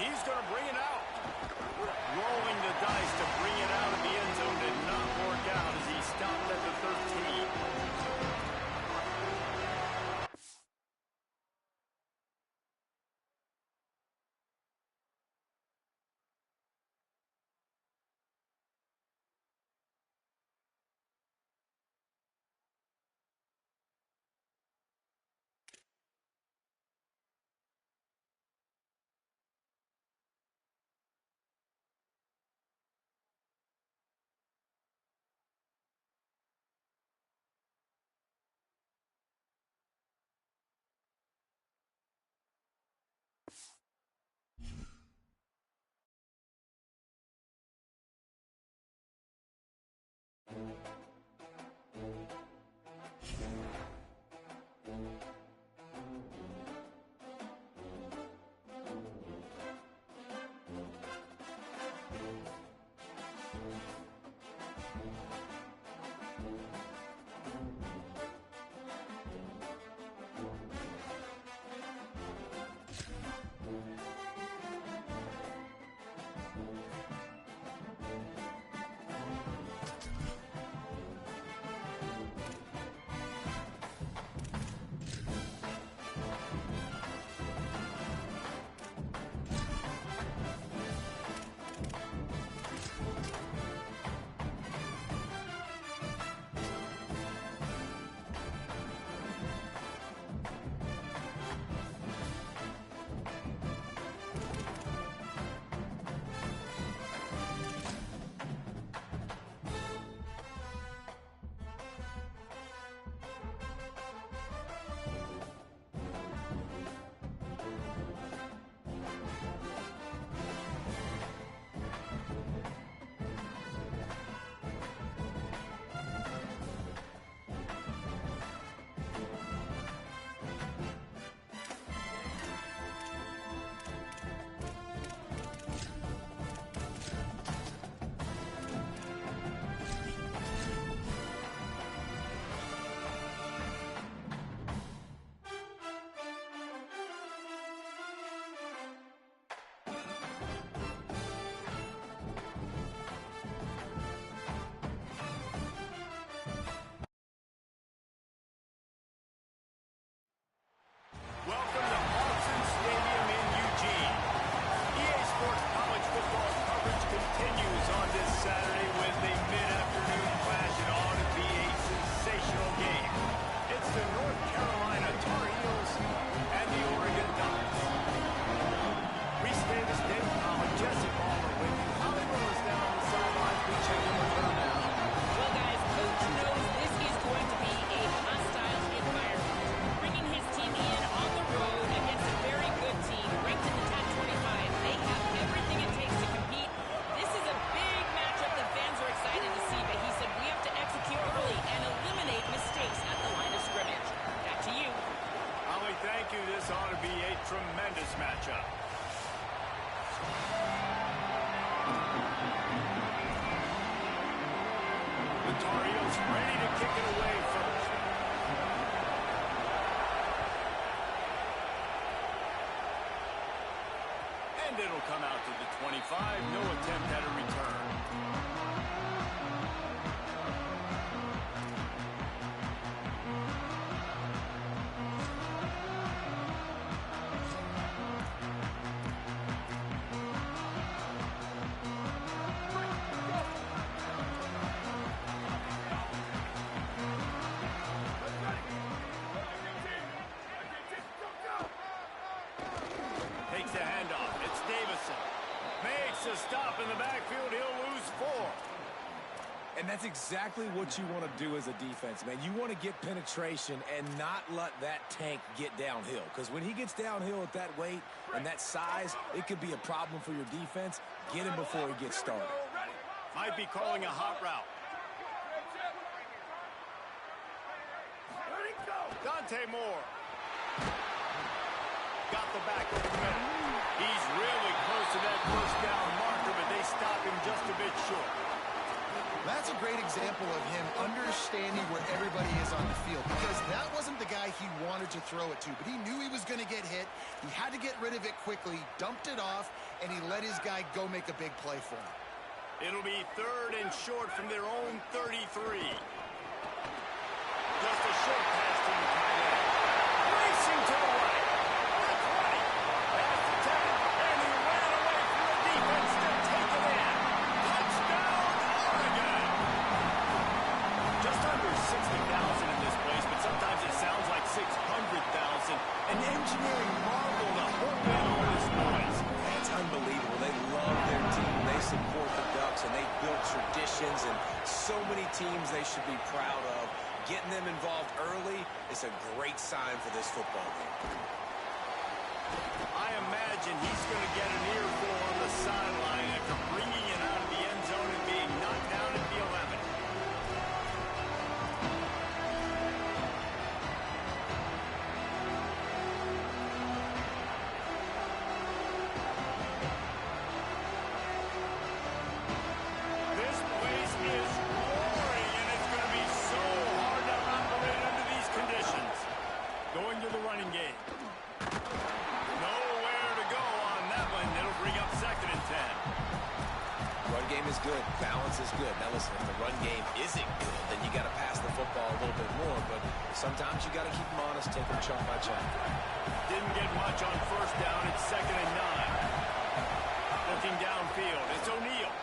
He's going to bring it out. Rolling the dice to bring it out of the end zone did not work out as he stopped at the 13. Welcome to Autzen Stadium in Eugene. EA Sports College football coverage continues on this Saturday with a mid-afternoon clash. It ought to be a sensational game. It's the North Carolina Tar Heels and the Oregon Ducks. Reese Davis, David Collins, Jesse Palmer with you. Holly Willis down on the sidelines. We check in with her now. Well, guys, Coach knows this is going to be a hostile environment. Bringing his team in on the road against a very good team, ranked in the top 25. They have everything it takes to compete. This is a big matchup that fans are excited to see, but he said we have to execute early and eliminate mistakes at the line of scrimmage. Back to you. Holly, thank you. This ought to be a tremendous matchup. The Tar Heels ready to kick it away first. And it'll come out to the 25. No attempt at a return. Takes the handoff. It's Davison. Makes a stop in the backfield. He'll lose 4. And that's exactly what you want to do as a defense, man. You want to get penetration and not let that tank get downhill. Because when he gets downhill at that weight and that size, it could be a problem for your defense. Get him before he gets started. Might be calling a hot route. Dante Moore. Got the back over the middle. He's really close to that first down marker, but they stop him just a bit short. That's a great example of him understanding where everybody is on the field, because that wasn't the guy he wanted to throw it to, but he knew he was going to get hit. He had to get rid of it quickly, dumped it off, and he let his guy go make a big play for him. It'll be 3rd and short from their own 33. Just a short pass to the tight end. Racing to the right. That's right. Pass attempt, and he ran away from the defense to take it in. Touchdown, Oregon. Just under 60,000 in this place, but sometimes it sounds like 600,000. An engineering marvel to hold in all this noise. It's unbelievable. They love their team. They support the Ducks, and they build traditions, and so many teams they should be proud of. Getting them involved early is a great sign for this football game. I imagine he's going to get an earful on the sideline after bringing it out of the end zone and being knocked down at the 11. This place is roaring, and it's going to be so hard to operate under these conditions. Going to the running game. Nowhere to go on that one. It'll bring up 2nd and 10. Run game is good. Balance is good. Now listen, if the run game isn't good, then you got to pass the football a little bit more. But sometimes you got to keep them honest, take them chunk by chunk. Didn't get much on 1st down. It's 2nd and 9. Looking downfield. It's O'Neal.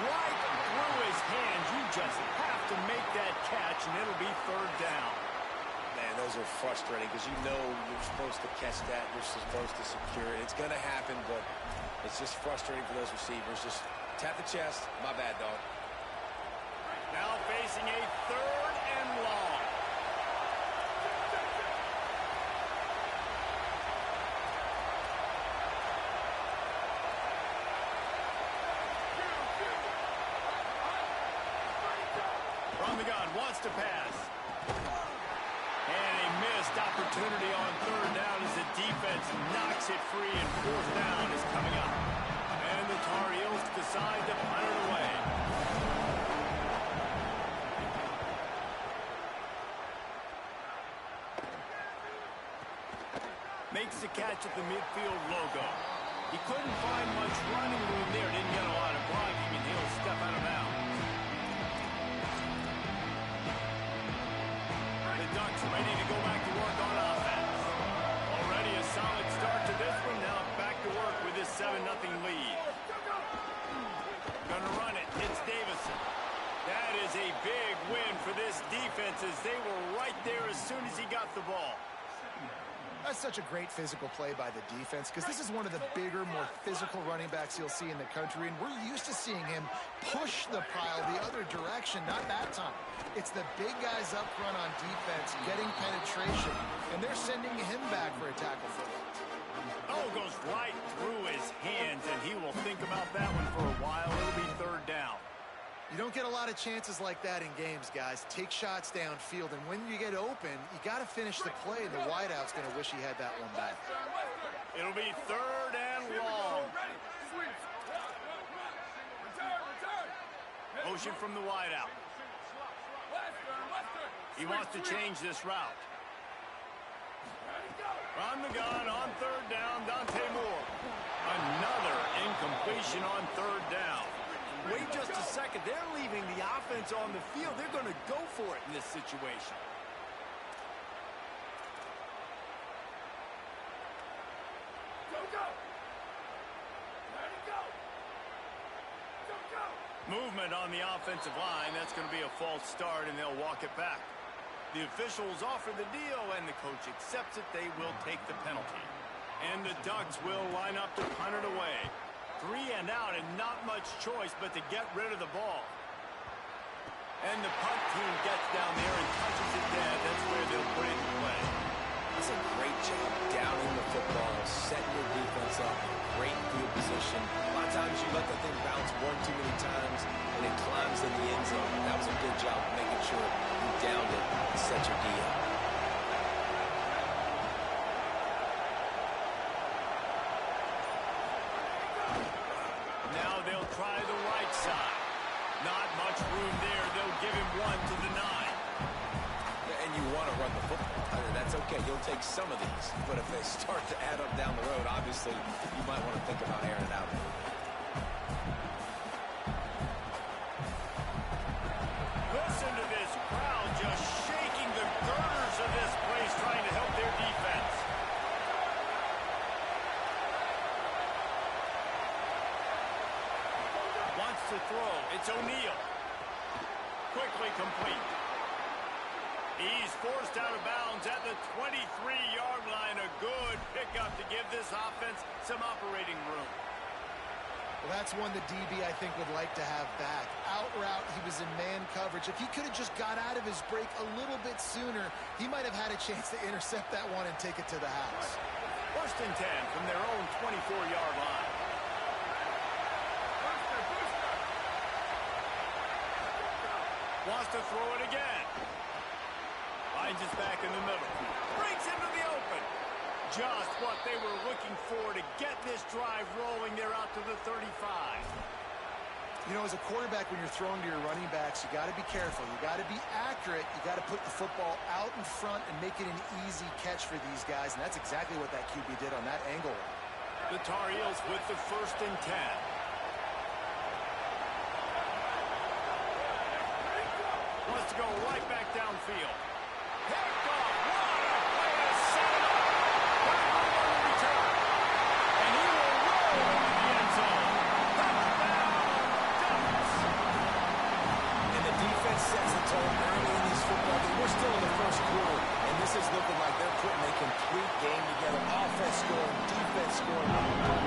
Right through his hands. You just have to make that catch, and it'll be 3rd down. Man, those are frustrating because you know you're supposed to catch that. You're supposed to secure it. It's going to happen, but it's just frustrating for those receivers. Just tap the chest. My bad, dog. Now facing a 3rd and long. From the gun, wants to pass. And a missed opportunity on 3rd down as the defense knocks it free, and 4th down is coming up. And the Tar Heels decide to punt it away. Makes the catch at the midfield logo. He couldn't find much running room there, didn't get a lot of blocking, and he'll step out of bounds. The Ducks ready to go back to work on offense. Already a solid start to this one. Now back to work with this 7-0 lead. Gonna run it. It's Davison. That is a big win for this defense as they were right there as soon as he got the ball. That's such a great physical play by the defense because this is one of the bigger, more physical running backs you'll see in the country, and we're used to seeing him push the pile the other direction, not that time. It's the big guys up front on defense getting penetration, and they're sending him back for a tackle for it. Oh, goes right through his hands, and he will think about that one for a while. It'll be 3rd down. You don't get a lot of chances like that in games, guys. Take shots downfield, and when you get open, you got to finish the play, and the wideout's going to wish he had that one back. It'll be 3rd and long. Motion from the wideout. He wants to change this route. On the gun on 3rd down, Dante Moore. Another incompletion on 3rd down. Wait just a second. They're leaving the offense on the field. They're going to go for it in this situation. Movement on the offensive line. That's going to be a false start, and they'll walk it back. The officials offer the deal, and the coach accepts it. They will take the penalty. And the Ducks will line up to punt it away. 3 and out, and not much choice but to get rid of the ball. And the punt team gets down there and touches it dead. That's where they'll put it in play. That's a great job down in the football, setting your defense up, great field position. A lot of times you let the thing bounce one too many times, and it climbs in the end zone. That was a good job of making sure you downed it and set your D up. Now they'll try the right side. Not much room there. They'll give him 1 to the 9. And you want to run the football. I mean, that's okay. You'll take some of these, but if they start to add up down the road, obviously you might want to think about airing it out a little bit. Listen to this crowd just shaking the girders of this place, trying to help their defense. Wants to throw. It's O'Neal. Quickly complete. He's forced out of bounds at the 23-yard line. A good pickup to give this offense some operating room. Well, that's one the DB, I think, would like to have back. Out route, he was in man coverage. If he could have just got out of his break a little bit sooner, he might have had a chance to intercept that one and take it to the house. 1st and 10 from their own 24-yard line. Wants to throw it again. Finds his back in the middle. Breaks into the open. Just what they were looking for to get this drive rolling. They're out to the 35. You know, as a quarterback, when you're throwing to your running backs, you got to be careful. You got to be accurate. You got to put the football out in front and make it an easy catch for these guys, and that's exactly what that QB did on that angle. The Tar Heels with the 1st and 10. Wants to go right back downfield. Picked off. What a play to set it up. Backward on the return. And he will roll into the end zone. Touchdown, Ducks. And the defense sets the tone early in these football games. We're still in the 1st quarter, and this is looking like they're putting a complete game together. Offense scoring, defense scoring.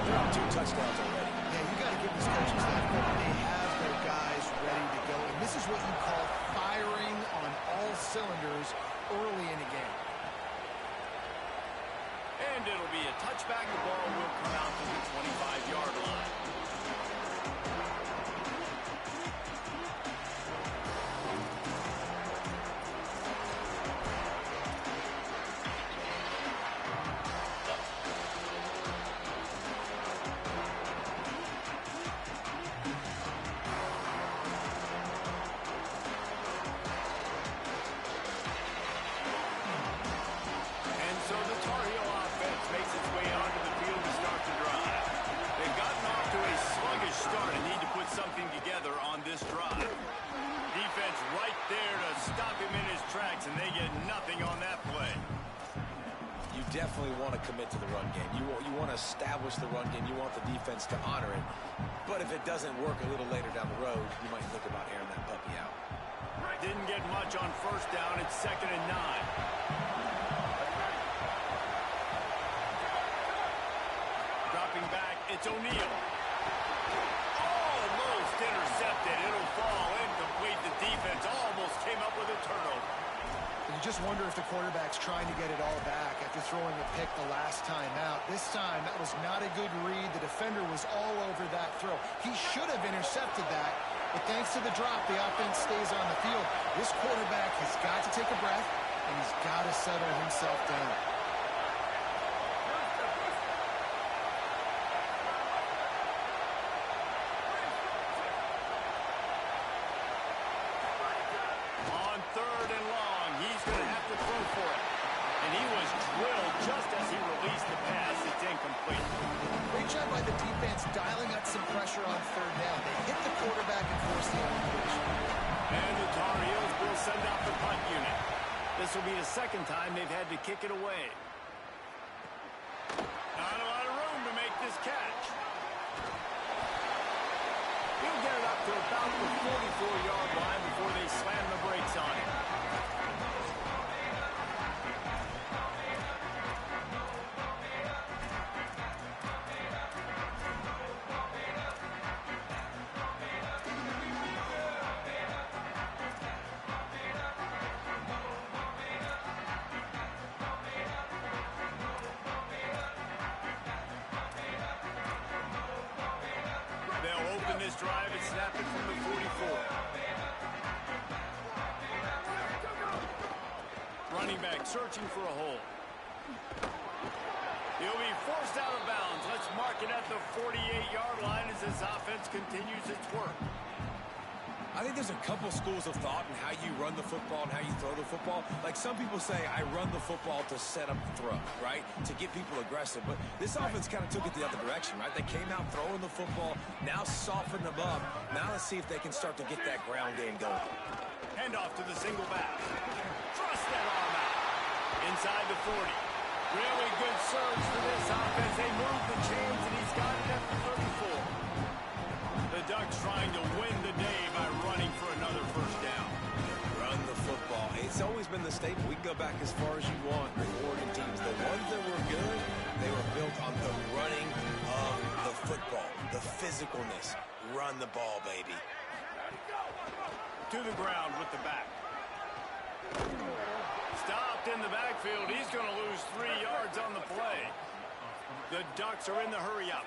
They're on 2 touchdowns already. Yeah, you got to give this coaching staff credit. They have their guys ready to go, and this is what you call firing on all cylinders early in a game. And it'll be a touchback. The ball will come out to the 25-yard line. So the Tar Heel offense makes its way onto the field to start the drive. They've gotten off to a sluggish start and need to put something together on this drive. Defense right there to stop him in his tracks, and they get nothing on that play. You definitely want to commit to the run game. You want to establish the run game. You want the defense to honor it. But if it doesn't work a little later down the road, you might think about airing that puppy out. Didn't get much on 1st down. It's 2nd and 9. Dropping back, it's O'Neal. Almost intercepted. It'll fall incomplete. The defense almost came up with a turnover. You just wonder if the quarterback's trying to get it all back after throwing a pick the last time out. This time, that was not a good read. The defender was all over that throw. He should have intercepted that, but thanks to the drop, the offense stays on the field. This quarterback has got to take a breath, and he's got to settle himself down. On 3rd and long, he's going to have to throw for it. And he was drilled just as he released the pass. It's incomplete. Great job by the defense dialing up some pressure on 3rd down. They hit the quarterback and forced the incompletion. And the Tar Heels will send out the punt unit. This will be the 2nd time they've had to kick it away. Not a lot of room to make this catch. He'll get it up to about the 44-yard line before they slam the brakes on him. They'll open this drive and snap it from the 44. Running back searching for a hole. He'll be forced out of bounds. Let's mark it at the 48-yard line as this offense continues its work. I think there's a couple schools of thought in how you run the football and how you throw the football. Like some people say, I run the football to set up the throw, right? To get people aggressive. But this offense kind of took it the other direction, right? They came out throwing the football, now soften them up. Now let's see if they can start to get that ground game going. Hand off to the single back. Thrust that arm out. Inside the 40. Really good surge for this offense. They move the chains, and he's got it at the 34. The Ducks trying to win the day by running for another first down. Run the football. It's always been the staple. We can go back as far as you want with Oregon teams. The ones that were good, they were built on the running of the football, the physicalness. Run the ball, baby. To the ground with the back. Stopped in the backfield. He's going to lose 3 yards on the play. The Ducks are in the hurry-up.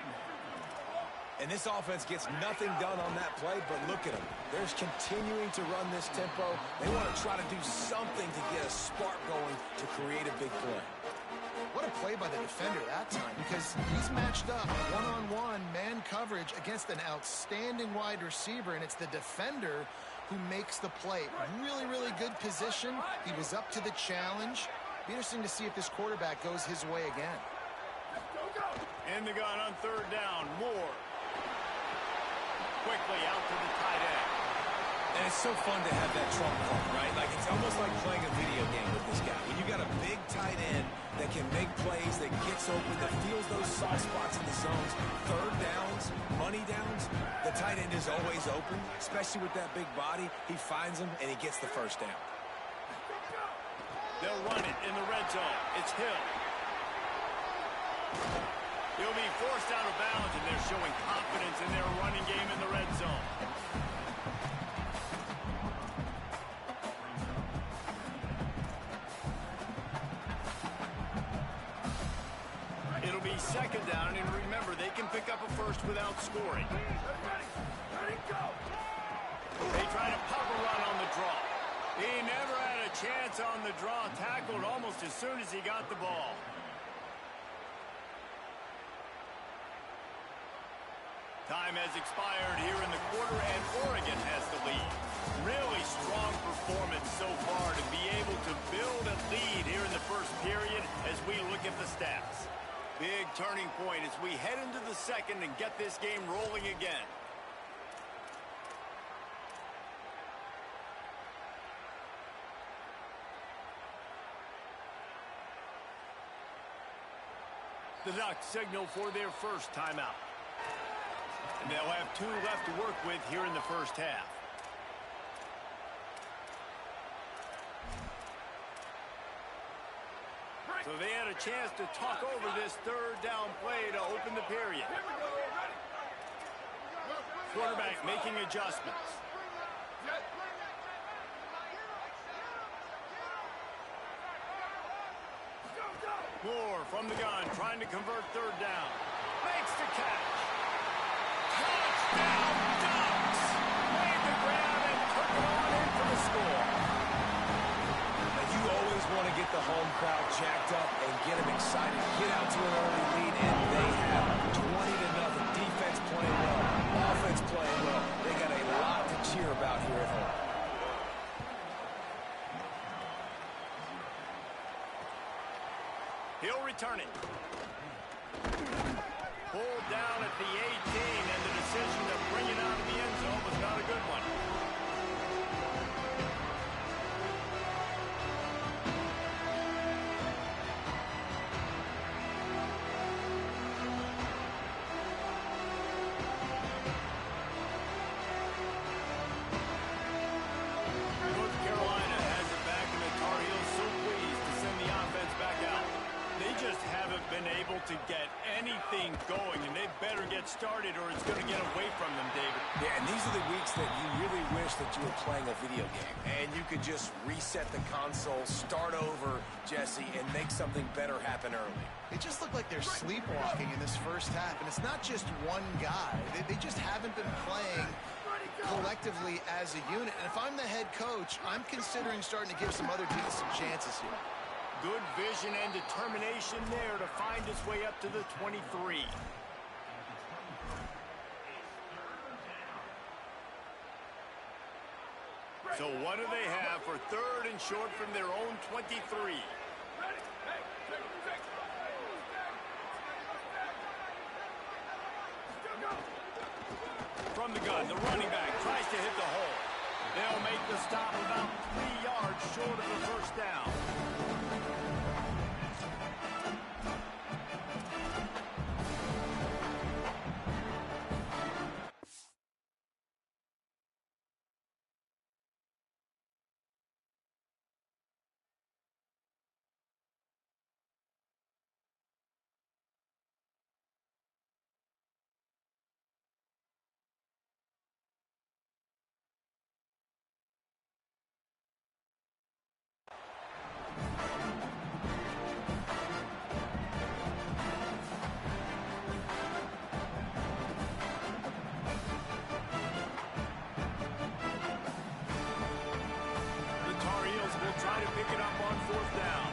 And this offense gets nothing done on that play, but look at them. They're continuing to run this tempo. They want to try to do something to get a spark going to create a big play. What a play by the defender that time, because he's matched up one-on-one man coverage against an outstanding wide receiver, and it's the defender who makes the play. Really, really good position. He was up to the challenge. Be interesting to see if this quarterback goes his way again. In the gun on third down. Moore. Quickly out to the tight end. And it's so fun to have that trump card, right? Like it's almost like playing a video game with this guy. When you got a big tight end that can make plays, that gets open, that feels those soft spots in the zones, third downs, money downs, the tight end is always open, especially with that big body. He finds him, and he gets the first down. They'll run it in the red zone. It's Hill. He'll be forced out of bounds, and they're showing confidence in their running game in the red zone. It'll be second down, and remember, they can pick up a first without scoring. They try to pop a run on the draw. He never had a chance on the draw, tackled almost as soon as he got the ball. Time has expired here in the quarter, and Oregon has the lead. Really strong performance so far to be able to build a lead here in the first period as we look at the stats. Big turning point as we head into the second and get this game rolling again. The Ducks signal for their first timeout. And they'll have 2 left to work with here in the first half. So they had a chance to talk over this third down play to open the period. Quarterback making adjustments. Moore from the gun, trying to convert third down. Makes the catch. Touchdown, Ducks! Made the grab and took it on in for the score. And you always want to get the home crowd jacked up and get them excited. Get out to an early lead, and they have 20-0. Defense playing well, offense playing well. They got a lot to cheer about here at home. He'll return it. Pulled down at the 18, and the decision to bring it out of the end zone was not a good one. North Carolina has it back, and the Tar Heels so pleased to send the offense back out. They just haven't been able to get anything going, and they better get started or it's going to get away from them, David. Yeah, and these are the weeks that you really wish that you were playing a video game and you could just reset the console, start over, Jesse, and make something better happen early. It just looked like they're sleepwalking in this first half, and it's not just one guy. They just haven't been playing collectively as a unit. And if I'm the head coach, I'm considering starting to give some other teams some chances here. Good vision and determination there to find his way up to the 23. So what do they have for 3rd and short from their own 23? From the gun, the running back tries to hit the hole. They'll make the stop about 3 yards short of the first down. Try to pick it up on 4th down.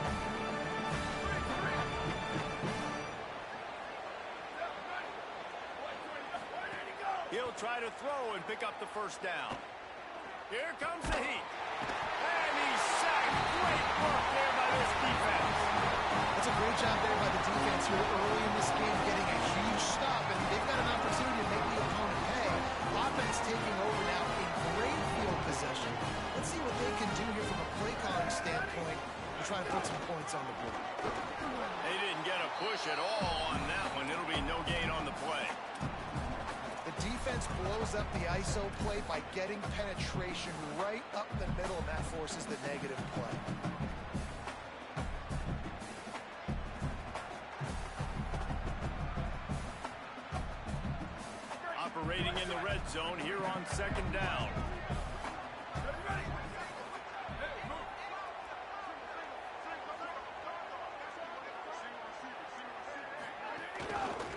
He'll try to throw and pick up the first down. Here comes the heat. And he's sacked. Great work there by this defense. That's a great job there by the defense here early in this game, getting a huge stop, and they've got an opportunity to make the opponent pay. Offense taking over now in great field possession. Let's see what they can do here from a play calling standpoint to try to put some points on the board. They didn't get a push at all on that one. It'll be no gain on the play. The defense blows up the ISO play by getting penetration right up the middle, and that forces the negative play. Operating in the red zone here on 2nd down.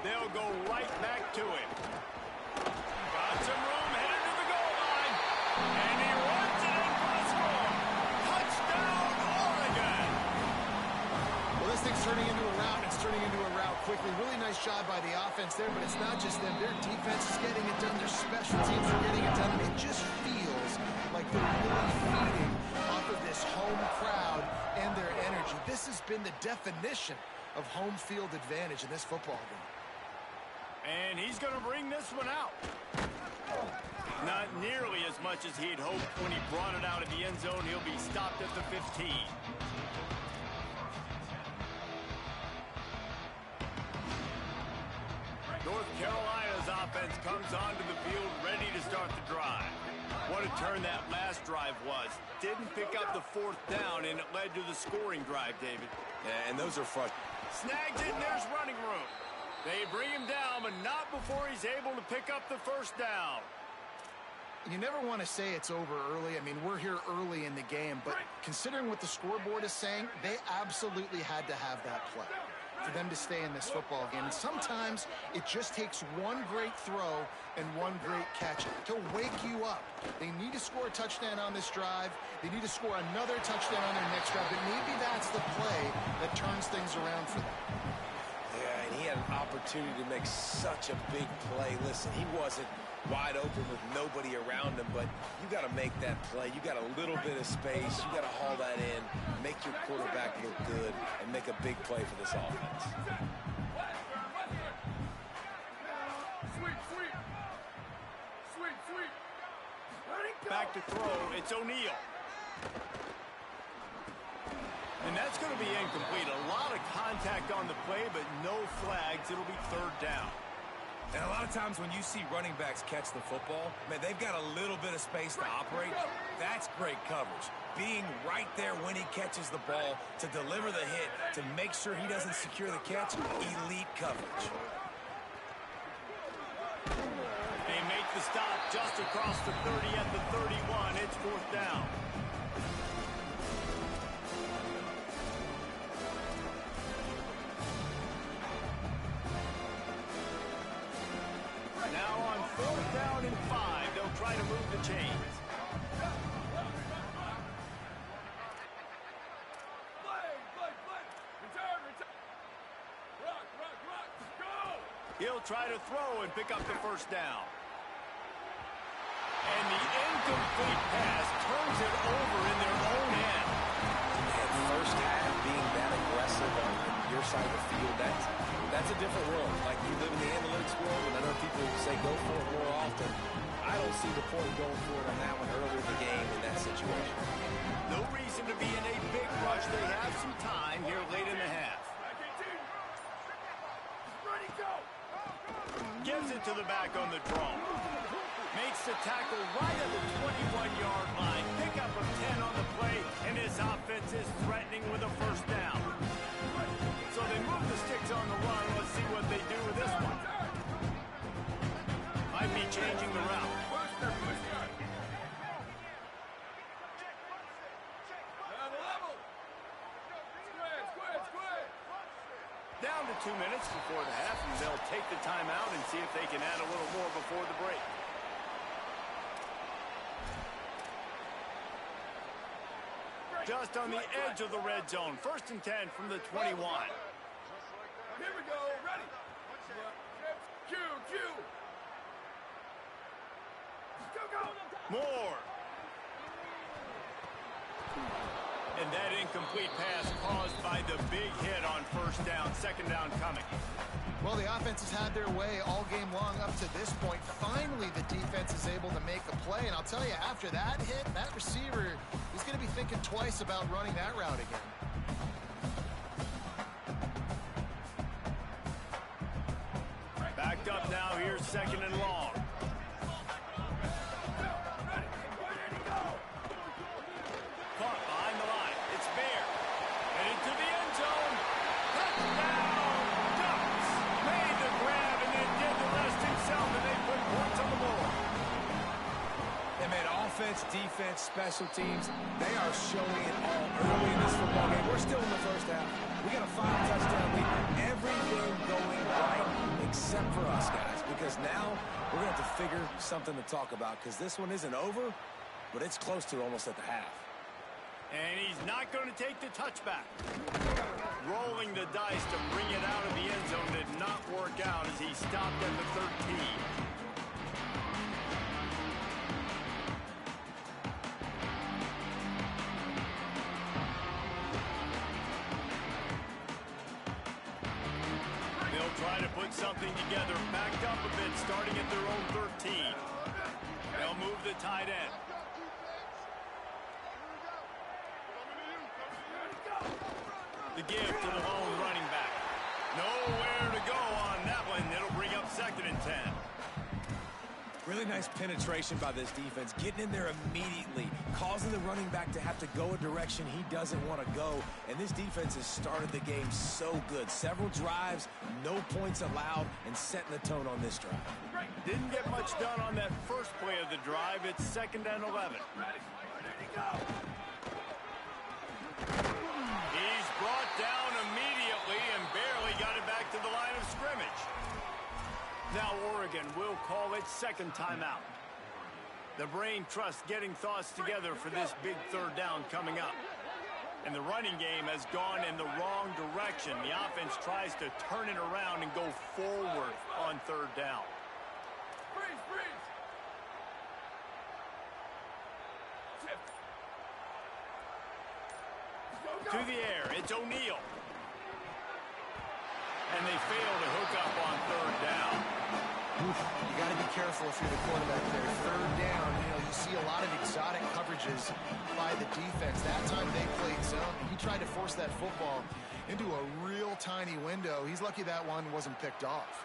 They'll go right back to him. Got some room, headed to the goal line. And he runs it in for a score. Touchdown, Oregon. Well, this thing's turning into a route. It's turning into a route quickly. Really nice job by the offense there, but it's not just them. Their defense is getting it done. Their special teams are getting it done. It just feels like they're really feeding off of this home crowd and their energy. This has been the definition of home field advantage in this football game. And he's going to bring this one out. Not nearly as much as he'd hoped when he brought it out of the end zone. He'll be stopped at the 15. North Carolina's offense comes onto the field ready to start the drive. What a turn that last drive was. Didn't pick up the 4th down, and it led to the scoring drive, David. Yeah, and those are frustrating. Snags it, and there's running room. They bring him down, but not before he's able to pick up the first down. You never want to say it's over early. I mean, we're here early in the game, but considering what the scoreboard is saying, they absolutely had to have that play for them to stay in this football game. And sometimes it just takes one great throw and one great catch to wake you up. They need to score a touchdown on this drive. They need to score another touchdown on their next drive, but maybe that's the play that turns things around for them. Yeah, and he had an opportunity to make such a big play. Listen, he wasn't wide open with nobody around him, but you got to make that play. You got a little bit of space. You got to haul that in, make your quarterback look good, and make a big play for this offense. Back to throw. It's O'Neal. And that's going to be incomplete. A lot of contact on the play, but no flags. It'll be 3rd down. And a lot of times when you see running backs catch the football, man, they've got a little bit of space to operate. That's great coverage. Being right there when he catches the ball to deliver the hit, to make sure he doesn't secure the catch, elite coverage. They make the stop just across the 30 at the 31. It's 4th down. Now on 4th down and 5, they'll try to move the chains. He'll try to throw and pick up the first down. And the incomplete pass turns over in their own end. And first half being that aggressive on your side of the field, that's a different world. Like, you live in the analytics world, and I know people say go for it more often. I don't see the point going for it on that one earlier in the game in that situation. No reason to be in a big rush. They have some time here late in the half. Gives it to the back on the draw. Makes the tackle right at the 21-yard line. Pickup of 10 on the play, and his offense is threatening with a first down. So they move the sticks on the run. Let's see what they do with this one. Might be changing the route. Down to 2 minutes before the half, and they'll take the timeout and see if they can add a little more before the break. Just on the edge of the red zone. 1st and 10 from the 21. Here we go. Ready. Q. Go. More. And that incomplete pass caused by the big hit on first down. 2nd down coming. Well, the offense has had their way all game long up to this point. Finally, the defense is able to make a play. And I'll tell you, after that hit, that receiver is going to be thinking twice about running that route again. Backed up now. Here's 2nd and long. Caught behind the line. It's Bear. And into the end zone. Touchdown! Ducks made the grab and then did the rest himself, and they put points on the board. They made offense, defense, special teams. They are showing it all early in this football game. We're still in the first half. We got a 5-touchdown lead. Everything going right except for us, guys, because now we're going to have to figure something to talk about, because this one isn't over, but it's close to almost at the half. And he's not going to take the touchback. Rolling the dice to bring it out of the end zone did not work out as he stopped at the 13. They'll try to put something together, backed up a bit, starting at their own 13. They'll move the tight end. The give to the lone running back. Nowhere to go on that one. It'll bring up 2nd and 10. Really nice penetration by this defense, getting in there immediately, causing the running back to have to go a direction he doesn't want to go. And this defense has started the game so good. Several drives, no points allowed, and setting the tone on this drive. Didn't get much done on that first play of the drive. It's 2nd and 11. He's brought down immediately and barely got it back to the line of scrimmage. Now Oregon will call its 2nd timeout. The brain trust getting thoughts together for this big 3rd down coming up. And the running game has gone in the wrong direction. The offense tries to turn it around and go forward on 3rd down. To the air, it's O'Neal. And they fail to hook up on 3rd down. You got to be careful if you're the quarterback there. 3rd down, you see a lot of exotic coverages by the defense. That time they played zone. He tried to force that football into a real tiny window. He's lucky that one wasn't picked off.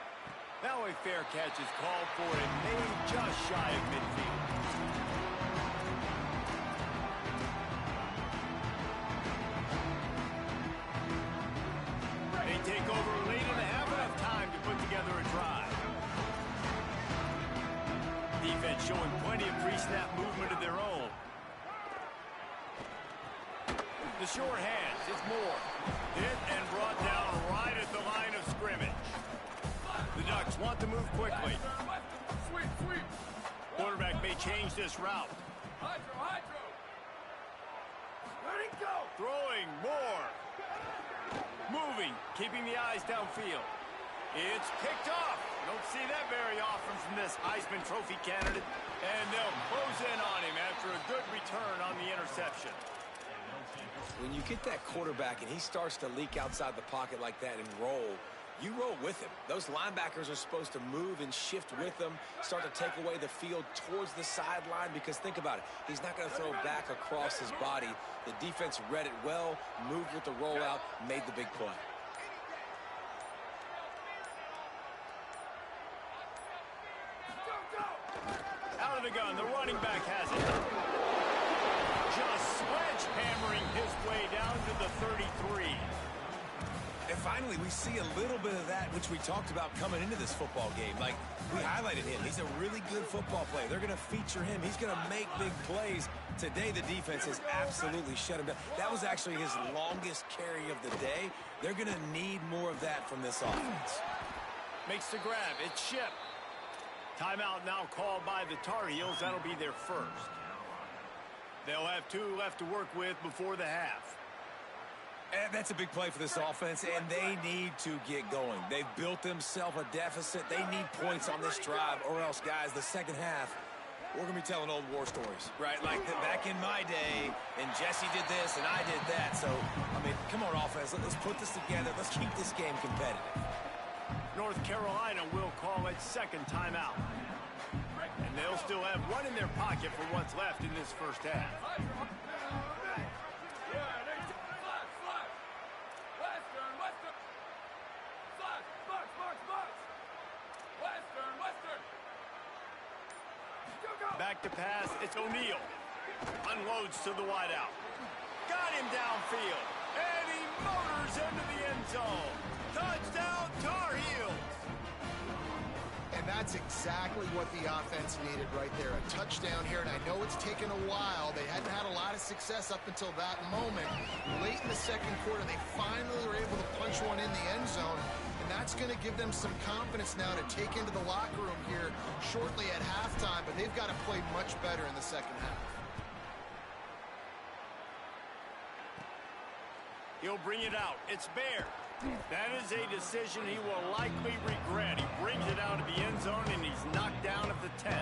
Now a fair catch is called for and made just shy of midfield. They take over late in the half, enough time to put together a drive. Defense showing plenty of pre-snap movement of their own. The short hands, it's Moore. Hit and brought down right at the line of scrimmage. The Ducks want to move quickly. Sweep. Quarterback may change this route. Hydro. Let it go. Throwing, Moore. Moving, keeping the eyes downfield. It's picked off. Don't see that very often from this Heisman Trophy candidate. And they'll close in on him after a good return on the interception. When you get that quarterback and he starts to leak outside the pocket like that and roll, you roll with him. Those linebackers are supposed to move and shift with them, start to take away the field towards the sideline, because think about it. He's not going to throw back across his body. The defense read it well, moved with the rollout, made the big play. Out of the gun, the running back has it. Just sledgehammering his way down to the 33. And finally, we see a little bit of that, which we talked about coming into this football game. Like, we highlighted him. He's a really good football player. They're going to feature him. He's going to make big plays. Today, the defense has absolutely shut him down. That was actually his longest carry of the day. They're going to need more of that from this offense. Makes the grab. It's Ship. Timeout now called by the Tar Heels. That'll be their first. They'll have 2 left to work with before the half. And that's a big play for this offense, and they need to get going. They've built themselves a deficit. They need points on this drive, or else, guys, the second half, we're going to be telling old war stories, right? Like back in my day, and Jesse did this, and I did that. So, I mean, come on, offense. Let's put this together. Let's keep this game competitive. North Carolina will call it second timeout. And they'll still have one in their pocket for what's left in this first half. Back to pass, it's O'Neal. Unloads to the wideout. Got him downfield. And he motors into the end zone. Touchdown, Tar Heels. And that's exactly what the offense needed right there. A touchdown here, and I know it's taken a while. They hadn't had a lot of success up until that moment. Late in the second quarter, they finally were able to punch one in the end zone. And that's going to give them some confidence now to take into the locker room here shortly at halftime. But they've got to play much better in the second half. He'll bring it out. It's Bear. That is a decision he will likely regret. He brings it out of the end zone, and he's knocked down at the 10.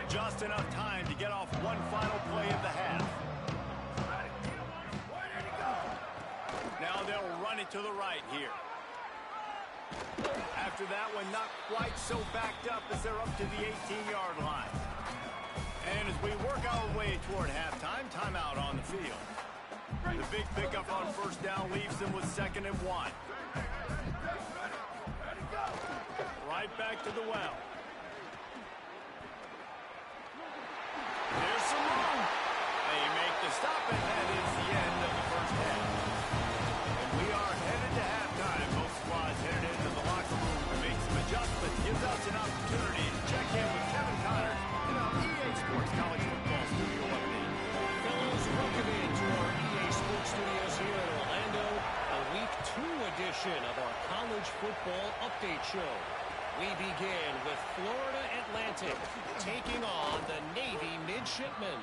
Just enough time to get off one final play of the half. Now they'll run it to the right here. After that one, not quite so backed up as they're up to the 18-yard line. And as we work our way toward halftime, timeout on the field. The big pickup on first down leaves them with 2nd and 1. Right back to the well. There's some room. They make the stop, and that is the end of the first half. And we are headed to halftime. Both squads headed into the locker room to make some adjustments. Gives us an opportunity to check in with Kevin Connors in our EA Sports College Football Studio update. Fellows, welcome into our EA Sports Studios here in Orlando, a Week 2 edition of our College Football Update Show. We begin with Florida Atlantic taking on the Navy Midshipmen.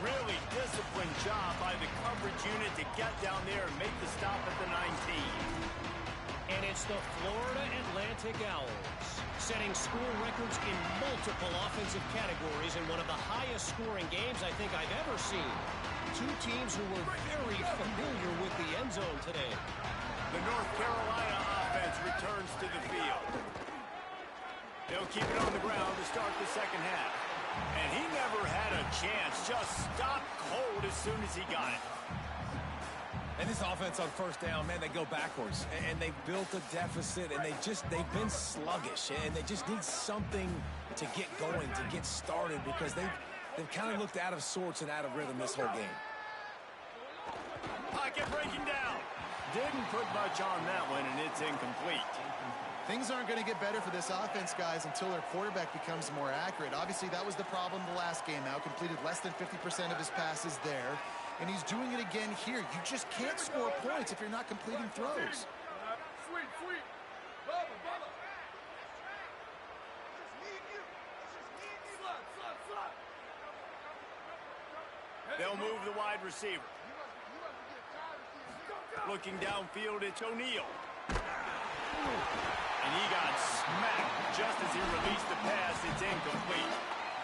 Really disciplined job by the coverage unit to get down there and make the stop at the 19. And it's the Florida Atlantic Owls, setting score records in multiple offensive categories in one of the highest scoring games I think I've ever seen. Two teams who were very familiar with the end zone today. The North Carolina offense returns to the field. They'll keep it on the ground to start the second half. And he never had a chance. Just stopped cold as soon as he got it. And this offense on first down, man, they go backwards. And they've built a deficit, and they've been sluggish. And they just need something to get going, to get started, because they've kind of looked out of sorts and out of rhythm this whole game. Pocket breaking down. Didn't put much on that one, and it's incomplete. Things aren't going to get better for this offense, guys, until their quarterback becomes more accurate. Obviously, that was the problem the last game out. Completed less than 50% of his passes there. And he's doing it again here. You just can't score points if you're not completing throws. Sweet, sweet. They'll move the wide receiver. Looking downfield, it's O'Neal. And he got smacked just as he released the pass. It's incomplete.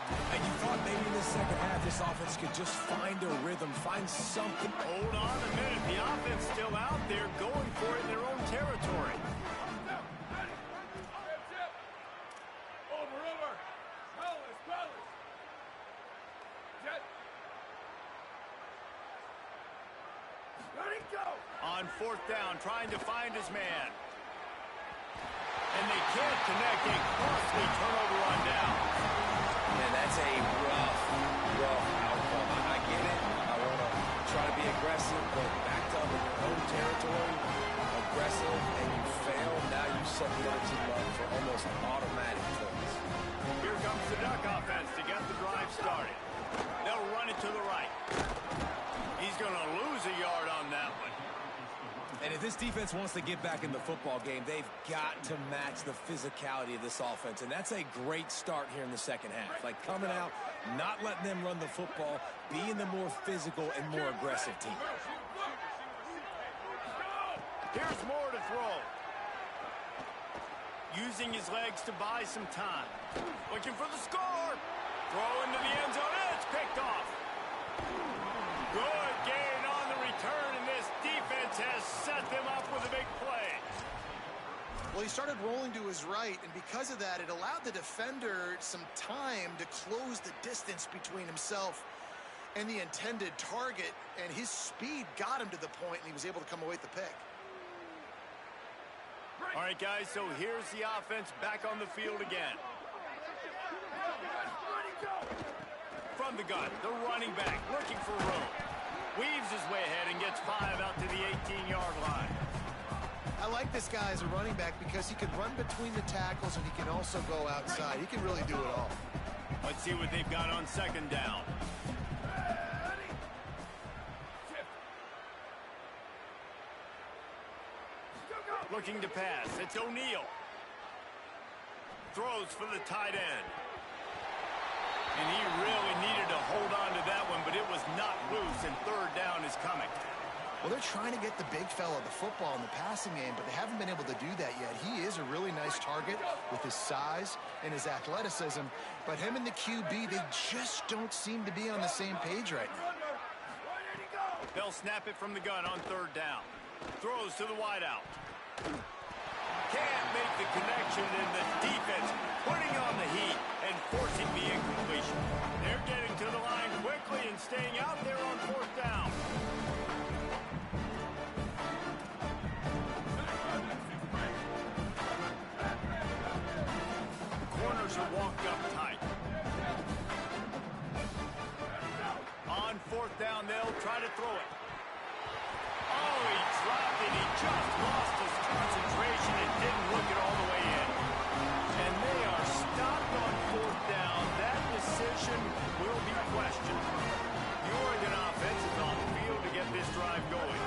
And you thought maybe in the second half this offense could just find a rhythm, find something. Hold on a minute. The offense still out there going for it in their own territory. Over. Palace. Jet. Ready, go. On fourth down, trying to find his man. And they can't connect. A costly turnover on down. And that's a rough outcome. I get it. I want to try to be aggressive, but backed up in your own territory, aggressive, and you fail. Now you set the other team up for almost automatic points. Here comes the Duck offense to get the drive started. They'll run it to the right. He's going to lose a yard on that one. And if this defense wants to get back in the football game, they've got to match the physicality of this offense. And that's a great start here in the second half. Like coming out, not letting them run the football, being the more physical and more aggressive team. Here's Moore to throw. Using his legs to buy some time. Looking for the score. Throw into the end zone. It's picked off. Good gain on the return, and this defense has set them up with a big play. Well, he started rolling to his right, and because of that, it allowed the defender some time to close the distance between himself and the intended target, and his speed got him to the point, and he was able to come away with the pick. All right, guys, so here's the offense back on the field again. From the gun, the running back looking for room. Weaves his way ahead and gets 5 out to the 18-yard line. I like this guy as a running back because he can run between the tackles and he can also go outside. He can really do it all. Let's see what they've got on second down. Looking to pass. It's O'Neal. Throws for the tight end. And he really needed to hold on to that one, but it was not loose, and third down is coming. Well, they're trying to get the big fella the football in the passing game, but they haven't been able to do that yet. He is a really nice target with his size and his athleticism, but him and the QB, they just don't seem to be on the same page right now. They'll snap it from the gun on third down. Throws to the wideout. Can't make the connection, and the defense putting on the heat and forcing the incompletion. They're getting to the line quickly and staying out there on fourth down. The corners are walked up tight. On fourth down, they'll try to throw it. Oh, he dropped it. He just lost his concentration and didn't look it all the way in. And they are stopped on fourth down. That decision will be questioned. The Oregon offense is on the field to get this drive going.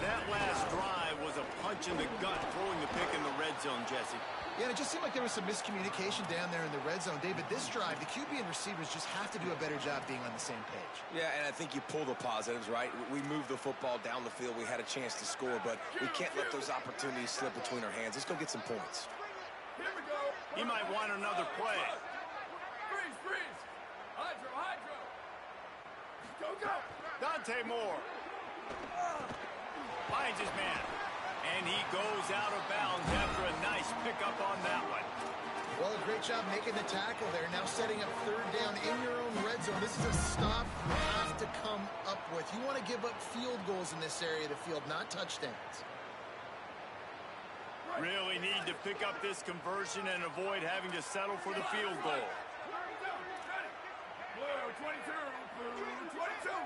That last drive was a punch in the gut, throwing the pick in the red zone, Jesse. Yeah, it just seemed like there was some miscommunication down there in the red zone. David, this drive, the QB and receivers just have to do a better job being on the same page. Yeah, and I think you pull the positives, right? We moved the football down the field. We had a chance to score, but we can't let those opportunities slip between our hands. Let's go get some points. Here we go. He might want another play. Freeze. Hydro. Go. Dante Moore finds his man, and he goes out of bounds after a nice pickup on that one. Well, a great job making the tackle there. Now setting up third down in your own red zone. This is a stop you have to come up with. You want to give up field goals in this area of the field, not touchdowns. Really need to pick up this conversion and avoid having to settle for the field goal. Blue 22. Blue 22. Go.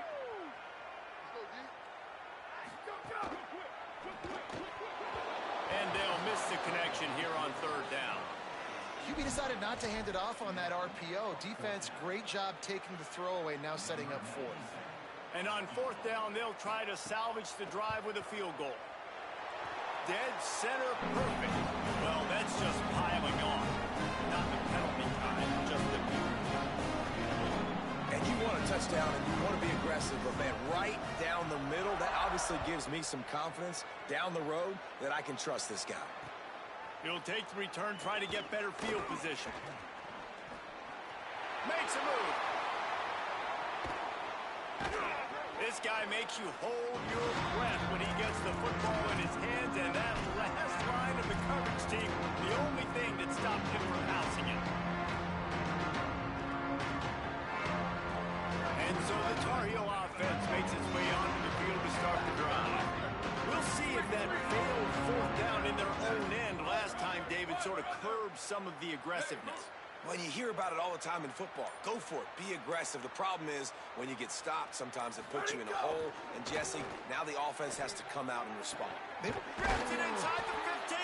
And they'll miss the connection here on third down. QB decided not to hand it off on that RPO. Defense, great job taking the throwaway, now setting up fourth. And on fourth down, they'll try to salvage the drive with a field goal. Dead center perfect. Well, that's just piling on. Not the penalty kind, just the... And you want a touchdown and you want to be aggressive, but man, right down the middle, that obviously gives me some confidence down the road that I can trust this guy. He'll take the return, try to get better field position. Makes a move. This guy makes you hold your breath when he gets the football in his hands, and that last line of the coverage team, the only thing that stopped him from housing it. And so the Tar Heel offense makes its way onto the field to start the drive. We'll see if that failed fourth down in their own end last time David sort of curbed some of the aggressiveness. When you hear about it all the time in football, go for it. Be aggressive. The problem is when you get stopped, sometimes it puts you in a hole. And, Jesse, now the offense has to come out and respond. Grabs it inside the 15.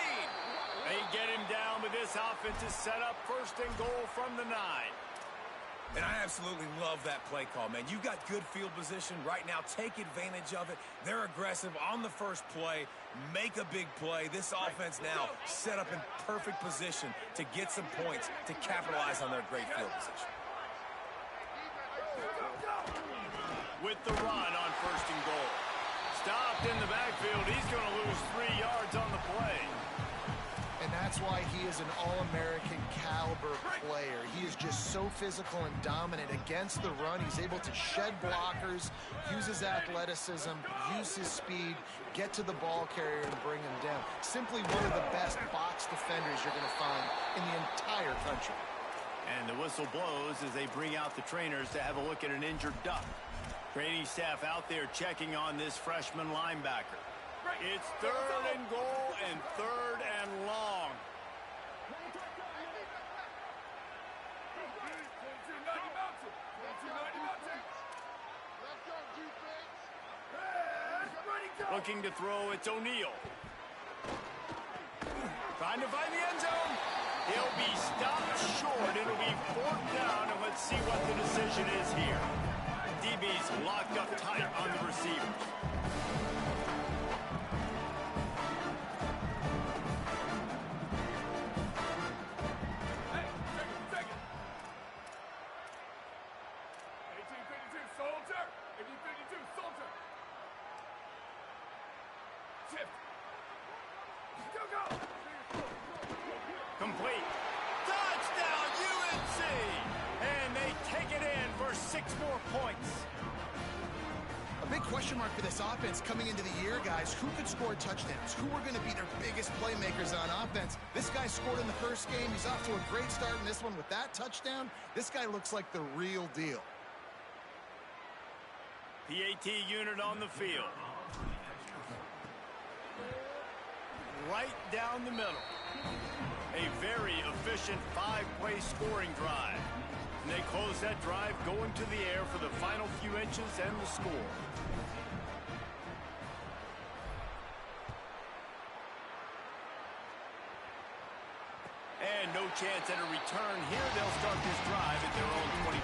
They get him down, but this offense is set up first and goal from the 9. And I absolutely love that play call, man. You've got good field position right now. Take advantage of it. They're aggressive on the first play. Make a big play. This offense now set up in perfect position to get some points to capitalize on their great field position. With the run on first and goal. Stopped in the backfield. He's going to lose 3 yards on the play. And that's why he is an All-American caliber player. He is just so physical and dominant against the run. He's able to shed blockers, use his athleticism, use his speed, get to the ball carrier and bring him down. Simply one of the best box defenders you're going to find in the entire country. And the whistle blows as they bring out the trainers to have a look at an injured Duck. Training staff out there checking on this freshman linebacker. It's third and goal and third and long. Looking to throw, it's O'Neal. Trying to find the end zone. He'll be stopped short. It'll be fourth down, and let's see what the decision is here. DB's locked up tight on the receivers. Complete. Touchdown, UNC! And they take it in for 6 more points. A big question mark for this offense coming into the year, guys. Who could score touchdowns? Who are going to be their biggest playmakers on offense? This guy scored in the first game. He's off to a great start in this one with that touchdown. This guy looks like the real deal. PAT unit on the field. Right down the middle. A very efficient 5-play scoring drive. And they close that drive going to the air for the final few inches and the score. And no chance at a return here. They'll start this drive at their own 25.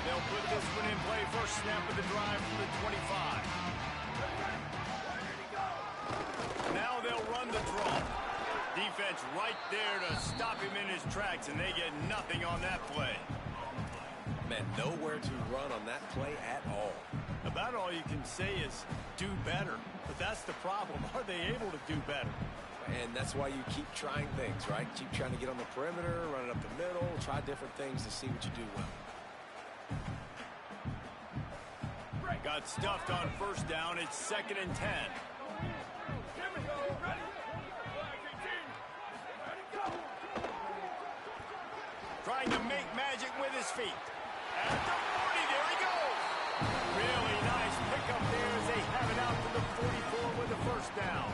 They'll put this one in play. First snap of the drive from the 25. Now they'll run the draw. Defense right there to stop him in his tracks, and they get nothing on that play. Man, nowhere to run on that play at all. About all you can say is do better. But that's the problem. Are they able to do better? And that's why you keep trying things, right? Keep trying to get on the perimeter, run it up the middle, try different things to see what you do well. Got stuffed on first down. It's 2nd and 10. Trying to make magic with his feet. At the 40, there he goes. Really nice pickup there as they have it out to the 44 with the first down.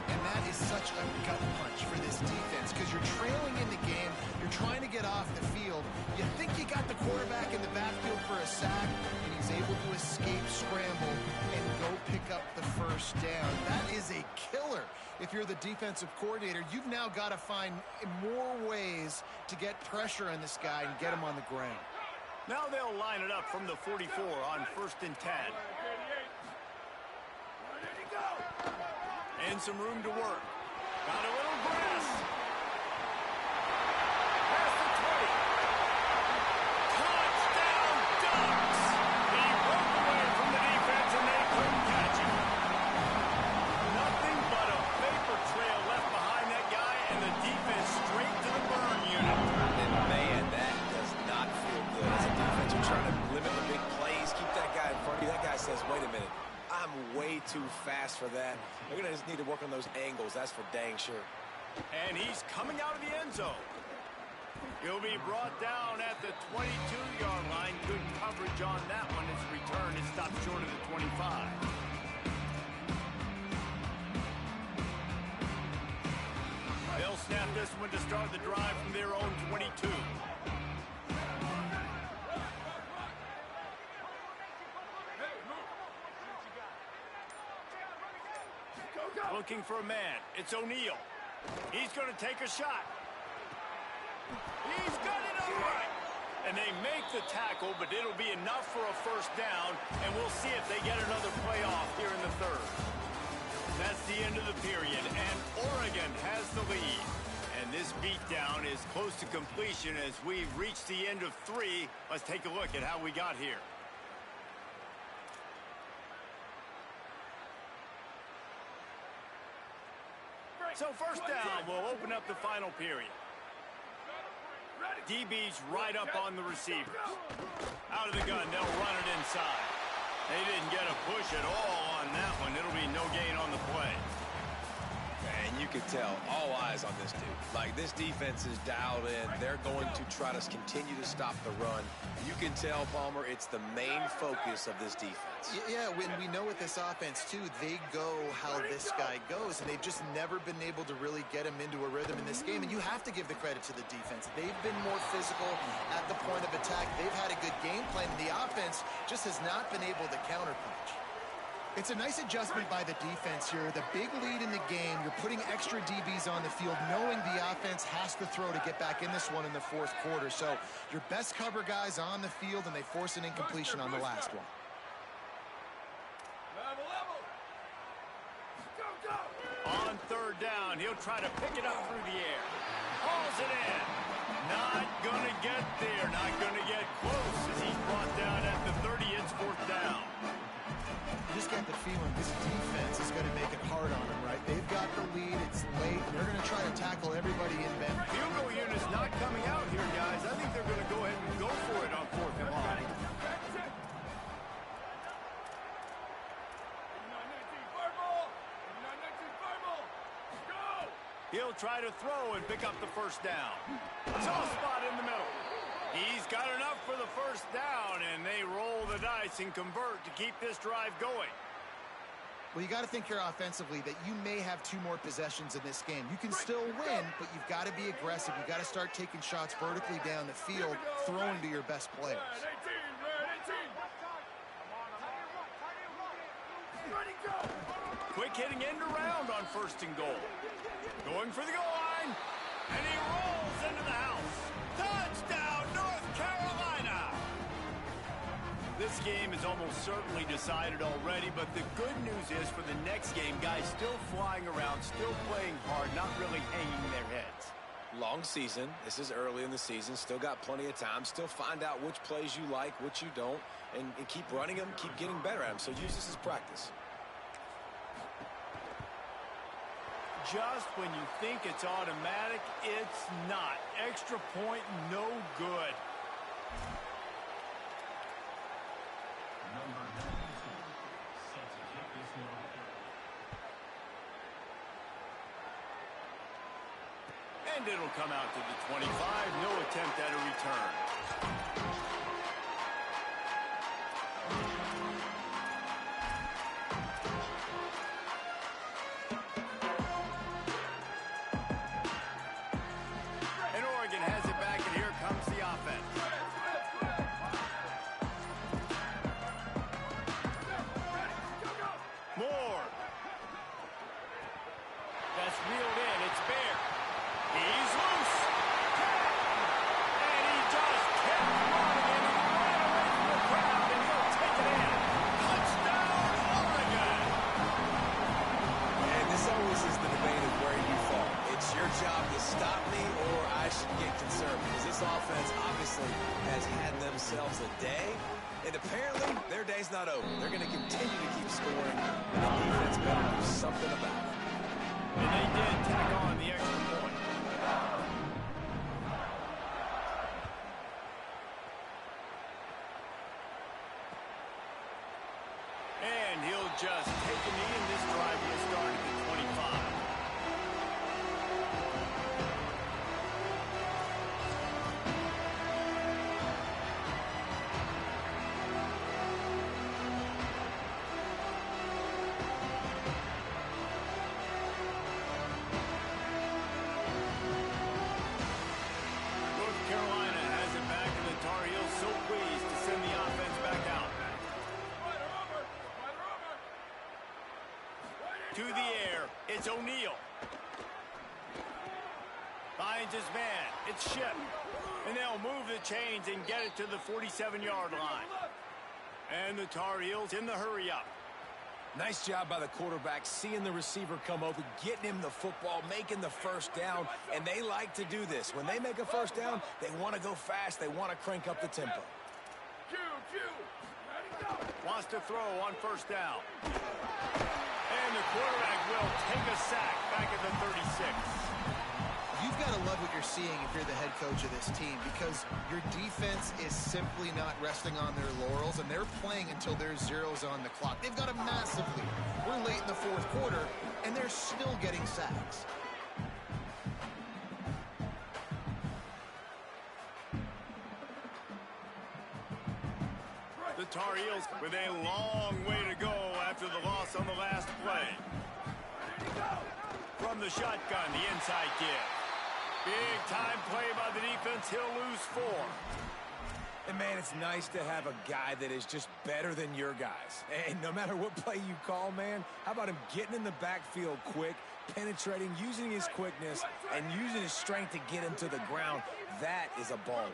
And that is such a gut punch for this defense because you're trailing in the game. You're trying to get off the field. You think you got the quarterback in the backfield for a sack, and he's able to escape scramble and go pick up the first down. That is a killer. If you're the defensive coordinator, you've now got to find more ways to get pressure on this guy and get him on the ground. Now they'll line it up from the 44 on 1st and 10. And some room to work. Got a little grass. Past the 20. Touchdown Ducks! He broke away from the defense and they couldn't catch him. Nothing but a vapor trail left behind that guy and the defense straight to the burn unit. And man, that does not feel good. As a defense, you're trying to limit the big plays, keep that guy in front of you. That guy says, wait a minute. I'm way too fast for that. They're going to just need to work on those angles. That's for dang sure. And he's coming out of the end zone. He'll be brought down at the 22-yard line. Good coverage on that one. His return is stopped short of the 25. They'll snap this one to start the drive from their own 22. Looking for a man. It's O'Neal. He's going to take a shot. He's got it all right. And they make the tackle, but it'll be enough for a first down, and we'll see if they get another play off here in the third. That's the end of the period, and Oregon has the lead. And this beatdown is close to completion as we reach the end of 3. Let's take a look at how we got here. So first down will open up the final period. DB's right up on the receivers. Out of the gun, they'll run it inside. They didn't get a push at all on that one. It'll be no gain on the play. And you can tell, all eyes on this dude. Like, this defense is dialed in. They're going to try to continue to stop the run. You can tell, Palmer, it's the main focus of this defense. Yeah, when we know with this offense, too, they go how this guy goes, and they've just never been able to really get him into a rhythm in this game, and you have to give the credit to the defense. They've been more physical at the point of attack. They've had a good game plan, and the offense just has not been able to counterpunch. It's a nice adjustment by the defense here. The big lead in the game, you're putting extra DBs on the field, knowing the offense has to throw to get back in this one in the fourth quarter. So your best cover guys on the field, and they force an incompletion on the last one. On third down, he'll try to pick it up through the air. Hauls it in. Not going to get there. Not going to get close as he's brought down at the 30. It's fourth down. You just got the feeling this defense is going to make it hard on them, right? They've got the lead. It's late. They're going to try to tackle everybody in bend. Field goal unit's not coming out here, guys. I think they're going to go ahead and go for it on fourth and long. He'll try to throw and pick up the first down. Soft spot in the middle. He's got enough for the first down, and they roll the dice and convert to keep this drive going. Well, you got to think here offensively that you may have 2 more possessions in this game. You can still win, but you've got to be aggressive. You've got to start taking shots vertically down the field, throwing to your best players. Quick hitting end around on first and goal. Going for the goal line, and he rolls into the house. Touchdown, North Carolina! This game is almost certainly decided already, but the good news is for the next game, guys still flying around, still playing hard, not really hanging their heads. Long season. This is early in the season. Still got plenty of time. Still find out which plays you like, which you don't, and keep running them, keep getting better at them. So use this as practice. Just when you think it's automatic, it's not. Extra point, no good. And it'll come out to the 25. No attempt at a return. And Oregon has it back, and here comes the offense. Moore. That's reeled in. It's Bear. He's loose. obviously has had themselves a day, and apparently their day's not over. They're going to continue to keep scoring, and the defense better do something about it. And they did tack on the extra point. And he'll just take a knee, and this drive will start at the 25. North Carolina has it back, and the Tar Heels so pleased to send the offense back out. To the air, it's O'Neal. Finds his man, it's Ship. And they'll move the chains and get it to the 47-yard line. And the Tar Heels in the hurry-up. Nice job by the quarterback, seeing the receiver come open, getting him the football, making the first down, and they like to do this. When they make a first down, they want to go fast, they want to crank up the tempo. Wants to throw on first down. And the quarterback will take a sack back at the 36. You've got to love what you're seeing if you're the head coach of this team, because your defense is simply not resting on their laurels, and they're playing until there's zeros on the clock. They've got a massive lead. We're late in the fourth quarter, and they're still getting sacks. The Tar Heels with a long way to go after the loss on the last play. From the shotgun, the inside give. Big time play by the defense. He'll lose 4. And, man, it's nice to have a guy that is just better than your guys. And no matter what play you call, man, how about him getting in the backfield quick, penetrating, using his quickness, and using his strength to get him to the ground? That is a baller.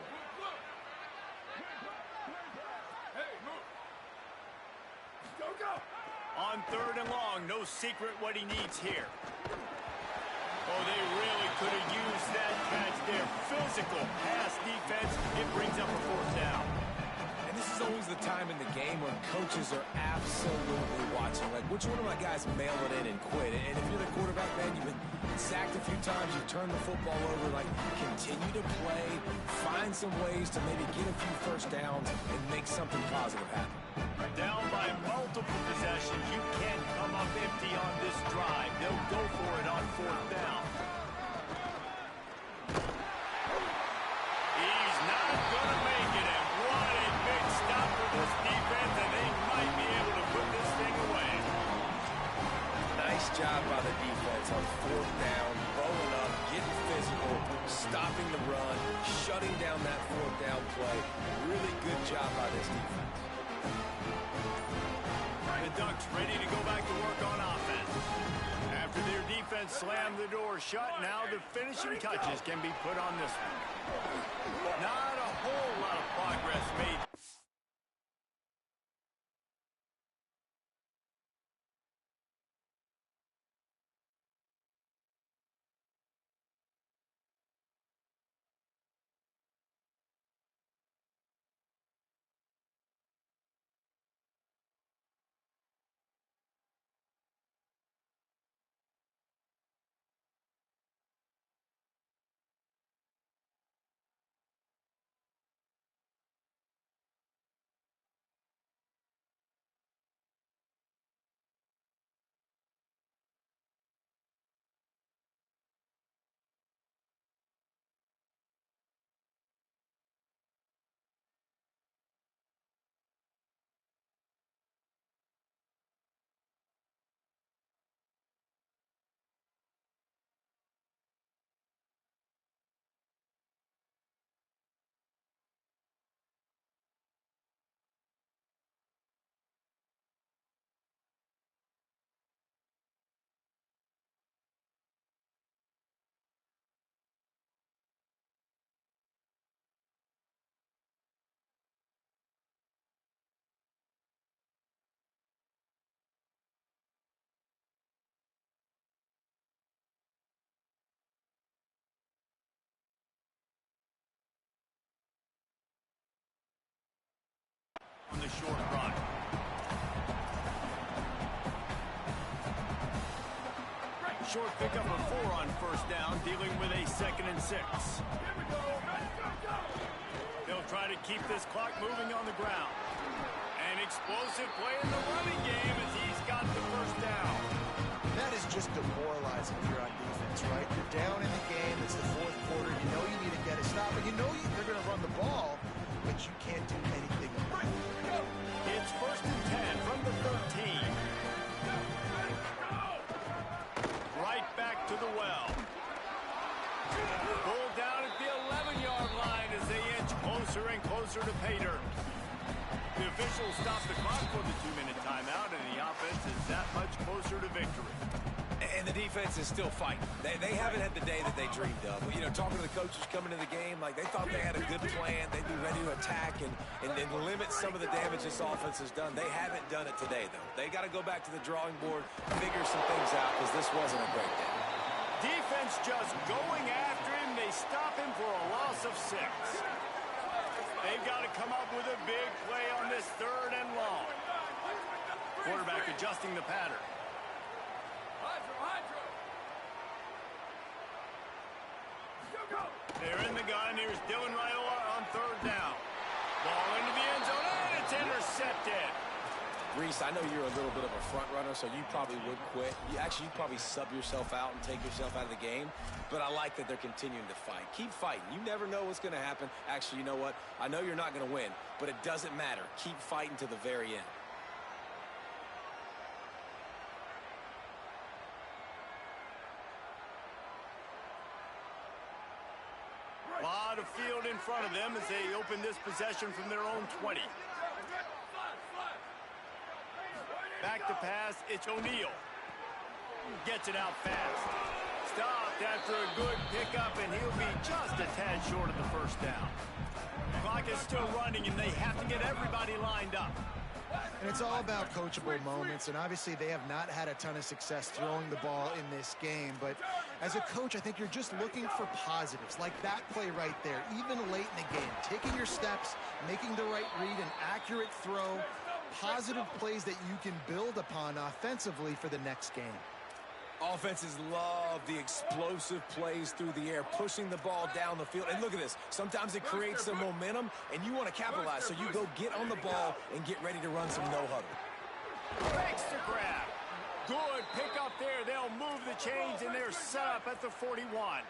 On 3rd and long, no secret what he needs here. Oh, they really could have used that catch there. Physical pass defense. It brings up a 4th down. And this is always the time in the game when coaches are absolutely watching. Like, which one of my guys mail it in and quit? And if you're the quarterback, man, you've been sacked a few times, you've turned the football over. Like, continue to play, find some ways to maybe get a few first downs and make something positive happen. Down by multiple possessions. You can't come up empty on this drive. They'll go for it on 4th down. He's not going to make it. And what a big stop for this defense. And they might be able to put this thing away. Nice job by the defense on 4th down, rolling up, getting physical, stopping the run, shutting down that 4th down play. Really good job by this defense. The Ducks ready to go back to work on offense. After their defense slammed the door shut, now the finishing touches can be put on this one. Not a whole lot of progress made short pickup of 4 on first down, dealing with a 2nd and 6. They'll try to keep this clock moving on the ground. An explosive play in the running game as he's got the first down. That is just demoralizing if you're on defense, right? You're down in the game. It's the 4th quarter. You know you need to get a stop, and you know they're going to run the ball, but you can't do anything about it. It's 1st and 10 from the 13. Right back to the well. Pulled down at the 11-yard line as they inch closer and closer to pay dirt. The officials stop the clock for the 2-minute timeout, and the offense is that much closer to victory. And the defense is still fighting. They haven't had the day that they dreamed of. You know, talking to the coaches coming to the game, like they thought they had a good plan. They'd be ready to attack and limit some of the damage this offense has done. They haven't done it today, though. They got to go back to the drawing board, figure some things out, because this wasn't a great day. Defense just going after him. They stop him for a loss of 6. They've got to come up with a big play on this 3rd and long. Quarterback adjusting the pattern. They're in the gun. Here's Dylan Raiola on 3rd down. Ball into the end zone, and it's intercepted. Reese, I know you're a little bit of a front runner, so you probably would quit. You'd probably sub yourself out and take yourself out of the game. But I like that they're continuing to fight. Keep fighting. You never know what's going to happen. Actually, you know what? I know you're not going to win, but it doesn't matter. Keep fighting to the very end. A lot of field in front of them as they open this possession from their own 20. Back to pass, it's O'Neal. Gets it out fast. Stopped after a good pickup, and he'll be just a tad short of the first down. Clock is still running, and they have to get everybody lined up. And it's all about coachable moments, and obviously they have not had a ton of success throwing the ball in this game, but as a coach, I think you're just looking for positives, like that play right there, even late in the game, taking your steps, making the right read, an accurate throw, positive plays that you can build upon offensively for the next game. Offenses love the explosive plays through the air, pushing the ball down the field. And look at this. Sometimes it creates some momentum, and you want to capitalize. So you go get on the ball and get ready to run some no-huddle. Breaks the grab. Good pick up there. They'll move the chains, and they're set up at the 41.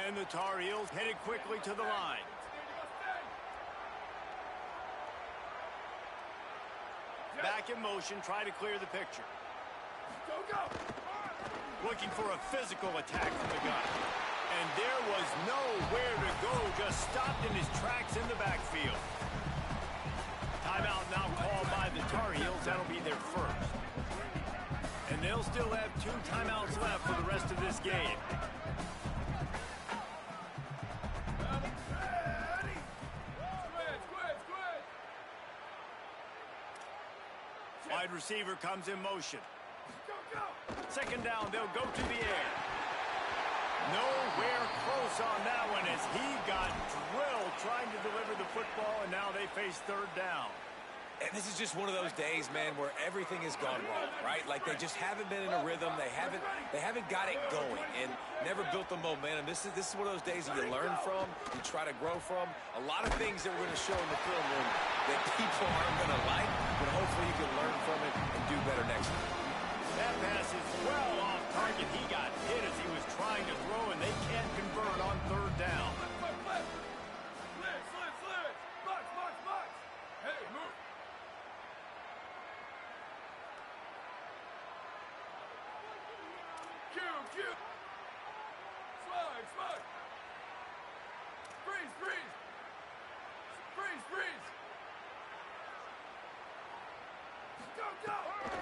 And the Tar Heels headed quickly to the line. Back in motion, try to clear the picture. Looking for a physical attack from the gun. And there was nowhere to go, just stopped in his tracks in the backfield. Timeout now called by the Tar Heels. That'll be their first. And they'll still have 2 timeouts left for the rest of this game. Wide receiver comes in motion. 2nd down, they'll go to the air. Nowhere close on that one as he got drilled trying to deliver the football, and now they face 3rd down. And this is just one of those days, man, where everything has gone wrong, right? Like they just haven't been in a rhythm. They haven't got it going and never built the momentum. This is one of those days that you learn from, you try to grow from. A lot of things that we're going to show in the film room that people aren't going to like, but hopefully you can learn from it and do better next time. That pass is well off target. He got hit as he was trying to throw, and they can't convert on 3rd down.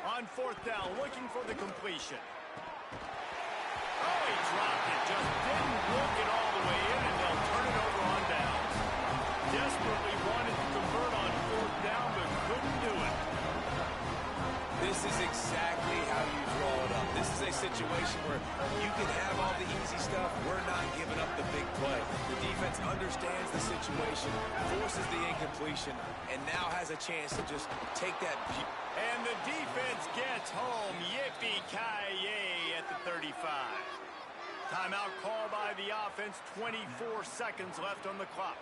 On 4th down, looking for the completion. Oh, he dropped it. Just didn't look it all the way in, and they'll turn it over on downs. Desperately wanted to convert on 4th down, but couldn't do it. This is exactly how you draw it up. This is a situation where you can have all the easy stuff. We're not giving up the big play. The defense understands the situation, forces the incompletion, and now has a chance to just take that. And the defense gets home. Yippee-ki-yay at the 35. Timeout call by the offense, 24 seconds left on the clock.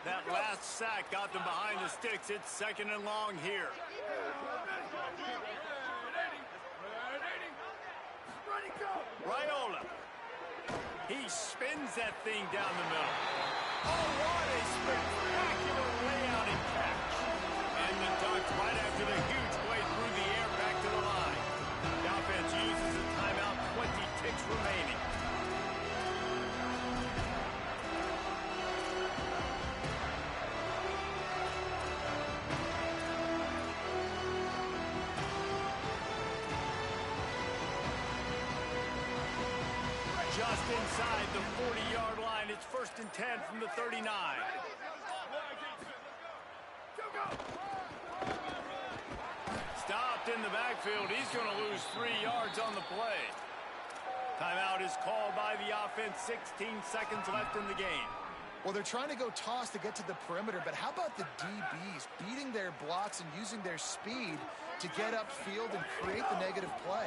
That last sack got them behind the sticks. It's second and long here. Raiola. He spins that thing down the middle. Oh, what a spectacular layout and catch. And the Ducks right after the huge play through the air back to the line. The offense uses a timeout, 20 ticks remaining. Just inside the 40-yard line. It's 1st and 10 from the 39. Stopped in the backfield. He's going to lose 3 yards on the play. Timeout is called by the offense. 16 seconds left in the game. Well, they're trying to go toss to get to the perimeter, but how about the DBs beating their blocks and using their speed to get upfield and create the negative play?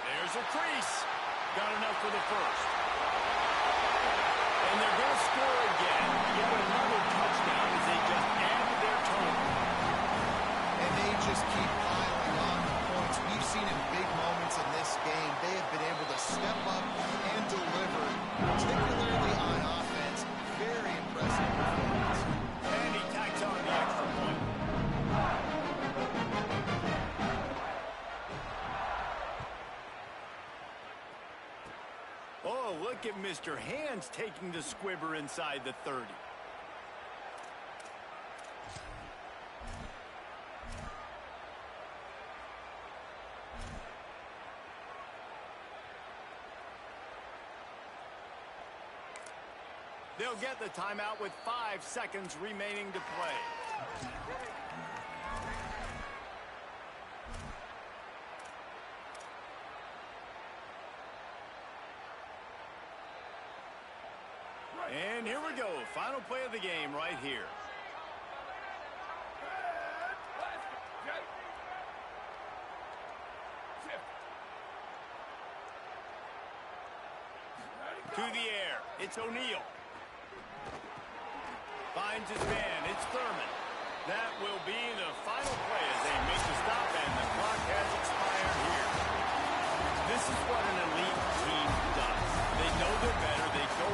There's a crease. Got enough for the first. And they're going to score again. Get another touchdown as they just add to their total. And they just keep piling on the points. We've seen in big moments in this game, they have been able to step up and deliver, particularly on offense. Very impressive performance. And he tacks on the extra point. Oh, look at Mr. Hands taking the squibber inside the 30. They'll get the timeout with 5 seconds remaining to play. And here we go. Final play of the game right here. To the air. It's O'Neal. Finds his man. It's Thurman. That will be the final play as they make the stop, and the clock has expired here. This is what an elite team does. They know they're better. They go